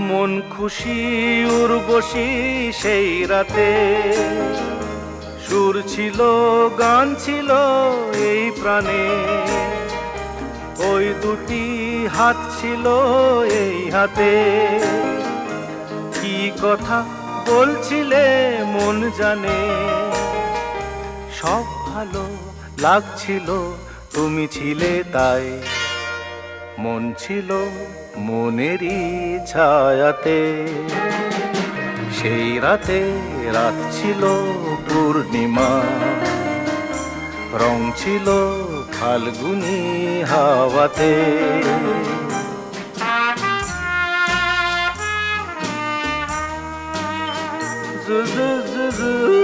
মন খুশি উর্বশী সেই রাতে, সুর ছিল গান ছিল এই প্রাণে, ওই দুটি হাত ছিল এই হাতে। কি কথা বলছিলে মন জানে, সব ভালো লাগছিল তুমি ছিলে তাই। মন ছিল মনেরই ছায়াতে, সেই রাতে রাত ছিল পূর্ণিমা, রং ছিল ফাল্গুনি হাওয়াতে। জু জু জু জু